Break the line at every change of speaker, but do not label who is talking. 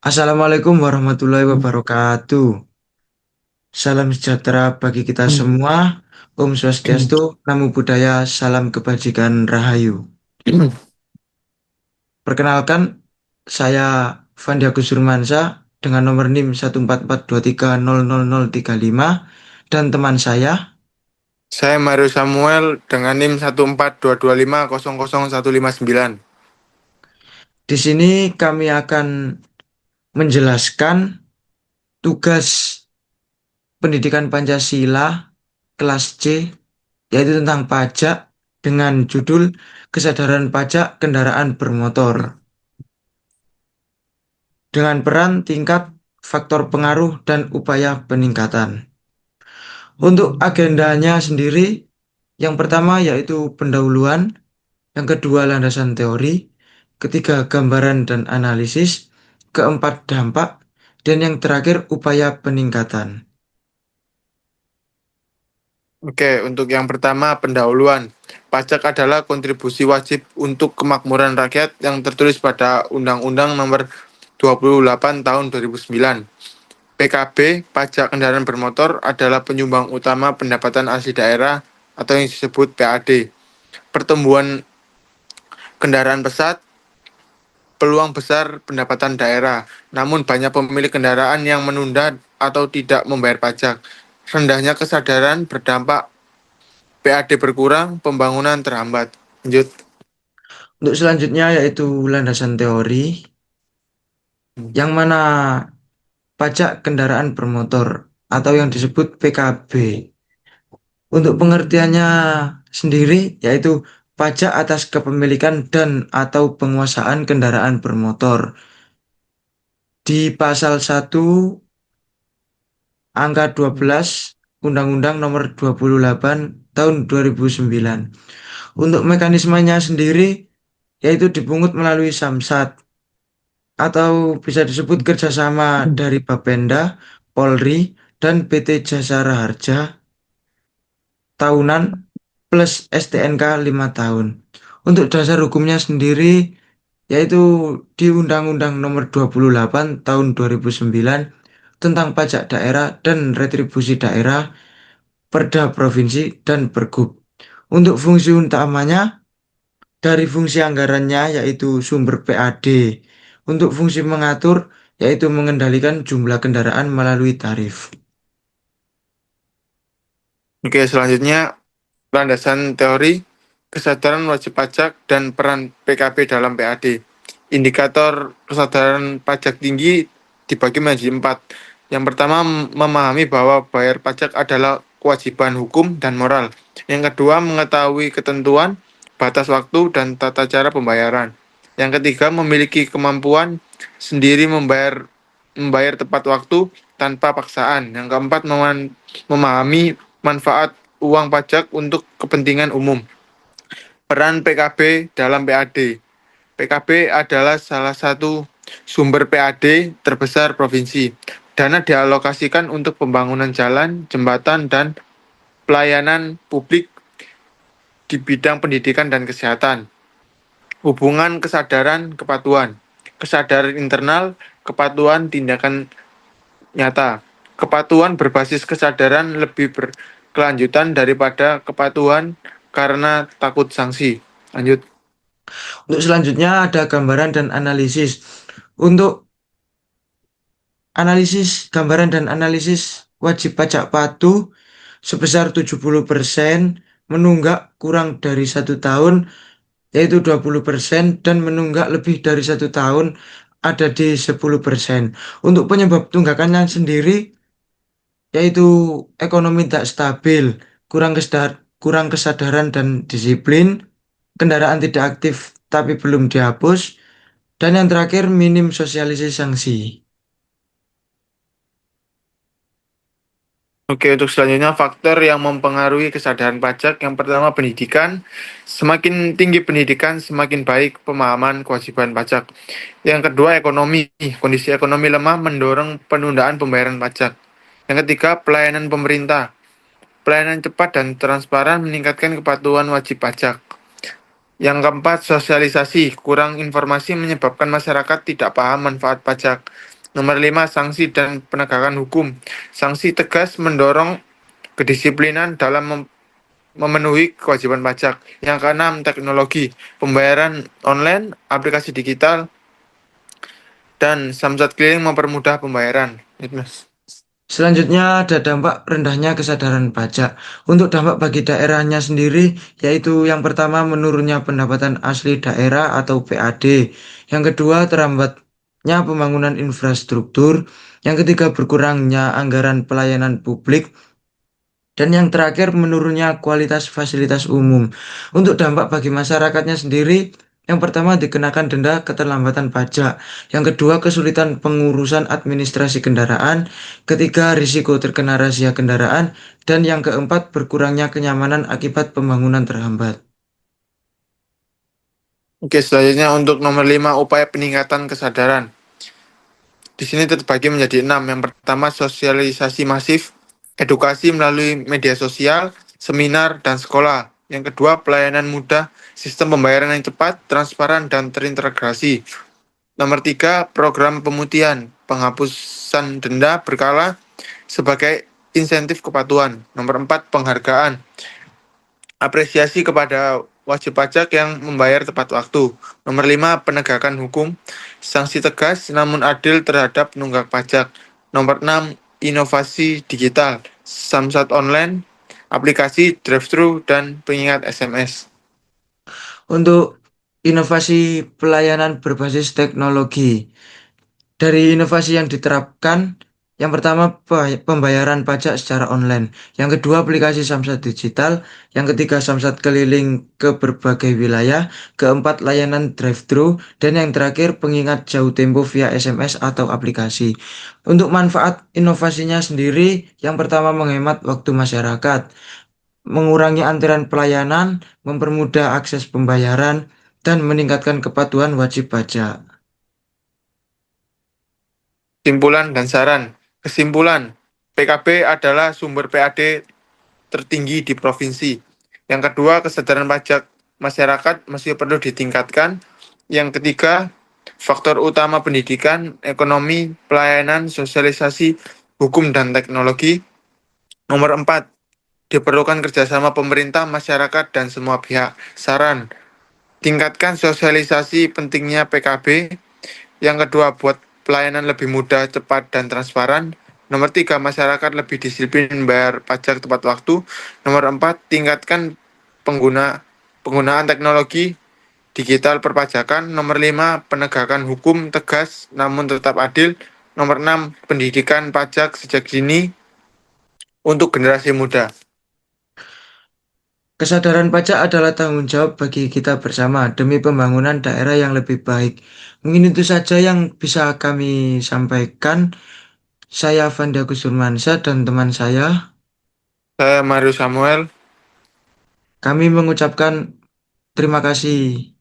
Assalamualaikum warahmatullahi wabarakatuh. Salam sejahtera bagi kita semua. Om Swastiastu, Namo Buddhaya, Salam Kebajikan Rahayu. Perkenalkan, saya Fandi Agus Surmansa dengan nomor NIM 144230035 dan teman saya.
Saya Mario Samuel dengan NIM 14225000159.
Di sini kami akan menjelaskan tugas pendidikan Pancasila kelas C, yaitu tentang pajak dengan judul Kesadaran Pajak Kendaraan Bermotor. Dengan peran, tingkat, faktor pengaruh, dan upaya peningkatan. Untuk agendanya sendiri, yang pertama yaitu pendahuluan, yang kedua landasan teori, ketiga gambaran dan analisis, keempat dampak, dan yang terakhir upaya peningkatan.
Oke, untuk yang pertama pendahuluan. Pajak adalah kontribusi wajib untuk kemakmuran rakyat yang tertulis pada Undang-Undang Nomor 28 Tahun 2009. PKB, pajak kendaraan bermotor adalah penyumbang utama pendapatan asli daerah atau yang disebut PAD. Pertumbuhan kendaraan pesat, peluang besar pendapatan daerah, namun banyak pemilik kendaraan yang menunda atau tidak membayar pajak. Rendahnya kesadaran berdampak PAD berkurang, pembangunan terhambat. Lanjut.
Untuk selanjutnya yaitu landasan teori, yang mana pajak kendaraan bermotor atau yang disebut PKB. Untuk pengertiannya sendiri yaitu pajak atas kepemilikan dan atau penguasaan kendaraan bermotor. Di pasal 1 angka 12 Undang-Undang Nomor 28 Tahun 2009. Untuk mekanismenya sendiri yaitu dipungut melalui samsat atau bisa disebut kerjasama dari Bapenda, Polri, dan PT Jasara Harja tahunan plus STNK 5 tahun. Untuk dasar hukumnya sendiri yaitu di Undang-Undang Nomor 28 Tahun 2009 tentang pajak daerah dan retribusi daerah, Perda Provinsi dan Pergub. Untuk fungsi utamanya dari fungsi anggarannya yaitu sumber PAD. Untuk fungsi mengatur yaitu mengendalikan jumlah kendaraan melalui tarif.
Oke, selanjutnya landasan teori, kesadaran wajib pajak dan peran PKB dalam PAD. Indikator kesadaran pajak tinggi dibagi menjadi 4. Yang pertama, memahami bahwa bayar pajak adalah kewajiban hukum dan moral. Yang kedua, mengetahui ketentuan, batas waktu, dan tata cara pembayaran. Yang ketiga, memiliki kemampuan sendiri membayar tepat waktu tanpa paksaan. Yang keempat, memahami manfaat uang pajak untuk kepentingan umum. Peran PKB dalam PAD. PKB adalah salah satu sumber PAD terbesar provinsi. Dana dialokasikan untuk pembangunan jalan, jembatan, dan pelayanan publik di bidang pendidikan dan kesehatan. Hubungan kesadaran kepatuhan. Kesadaran internal, kepatuhan tindakan nyata. Kepatuhan berbasis kesadaran lebih berkelanjutan daripada kepatuhan karena takut sanksi. Lanjut.
Untuk selanjutnya ada gambaran dan analisis. Untuk analisis, gambaran dan analisis wajib pajak patuh sebesar 70%, menunggak kurang dari 1 tahun yaitu 20% dan menunggak lebih dari 1 tahun ada di 10%. Untuk penyebab tunggakannya sendiri yaitu ekonomi tak stabil, kurang kesadaran dan disiplin, kendaraan tidak aktif tapi belum dihapus, dan yang terakhir minim sosialisasi sanksi.
Oke, untuk selanjutnya faktor yang mempengaruhi kesadaran pajak. Yang pertama pendidikan. Semakin tinggi pendidikan, semakin baik pemahaman kewajiban pajak. Yang kedua ekonomi. Kondisi ekonomi lemah mendorong penundaan pembayaran pajak. Yang ketiga pelayanan pemerintah. Pelayanan cepat dan transparan meningkatkan kepatuhan wajib pajak. Yang keempat sosialisasi. Kurang informasi menyebabkan masyarakat tidak paham manfaat pajak. Nomor 5, sanksi dan penegakan hukum. Sanksi tegas mendorong kedisiplinan dalam memenuhi kewajiban pajak. Yang keenam, teknologi, pembayaran online, aplikasi digital, dan samsat keliling mempermudah pembayaran. Itu, Mas.
Selanjutnya ada dampak rendahnya kesadaran pajak. Untuk dampak bagi daerahnya sendiri, yaitu yang pertama menurunnya pendapatan asli daerah atau PAD. Yang kedua terhambatnya pembangunan infrastruktur. Yang ketiga berkurangnya anggaran pelayanan publik. Dan yang terakhir menurunnya kualitas fasilitas umum. Untuk dampak bagi masyarakatnya sendiri, yang pertama dikenakan denda keterlambatan pajak. Yang kedua kesulitan pengurusan administrasi kendaraan. Ketiga risiko terkena razia kendaraan. Dan yang keempat berkurangnya kenyamanan akibat pembangunan terhambat.
Oke, selanjutnya untuk nomor 5, upaya peningkatan kesadaran. Di sini terbagi menjadi 6. Yang pertama, sosialisasi masif, edukasi melalui media sosial, seminar, dan sekolah. Yang kedua, pelayanan mudah, sistem pembayaran yang cepat, transparan, dan terintegrasi. Nomor 3, program pemutihan, penghapusan denda berkala sebagai insentif kepatuhan. Nomor 4, penghargaan, apresiasi kepada wajib pajak yang membayar tepat waktu. Nomor 5, penegakan hukum, sanksi tegas namun adil terhadap penunggak pajak. Nomor 6, inovasi digital, samsat online, aplikasi drive-thru, dan pengingat SMS.
Untuk inovasi pelayanan berbasis teknologi. Dari inovasi yang diterapkan, yang pertama pembayaran pajak secara online, yang kedua aplikasi Samsat digital, yang ketiga Samsat keliling ke berbagai wilayah, keempat layanan drive-thru, dan yang terakhir pengingat jauh tempo via SMS atau aplikasi. Untuk manfaat inovasinya sendiri, yang pertama menghemat waktu masyarakat, mengurangi antrian pelayanan, mempermudah akses pembayaran, dan meningkatkan kepatuhan wajib pajak.
Kesimpulan dan saran. Kesimpulan, PKB adalah sumber PAD tertinggi di provinsi. Yang kedua, kesadaran pajak masyarakat masih perlu ditingkatkan. Yang ketiga, faktor utama pendidikan, ekonomi, pelayanan, sosialisasi, hukum, dan teknologi. Nomor 4, diperlukan kerjasama pemerintah, masyarakat, dan semua pihak. Saran, tingkatkan sosialisasi pentingnya PKB. Yang kedua, buat pelayanan lebih mudah, cepat, dan transparan. Nomor 3, masyarakat lebih disiplin membayar pajak tepat waktu. Nomor 4, tingkatkan penggunaan teknologi digital perpajakan. Nomor 5, penegakan hukum tegas namun tetap adil. Nomor 6, pendidikan pajak sejak dini untuk generasi muda.
Kesadaran pajak adalah tanggung jawab bagi kita bersama demi pembangunan daerah yang lebih baik. Mungkin itu saja yang bisa kami sampaikan. Saya Fandi Agus Surmansyah dan teman saya,
Saya Mario Samuel.
kami mengucapkan terima kasih.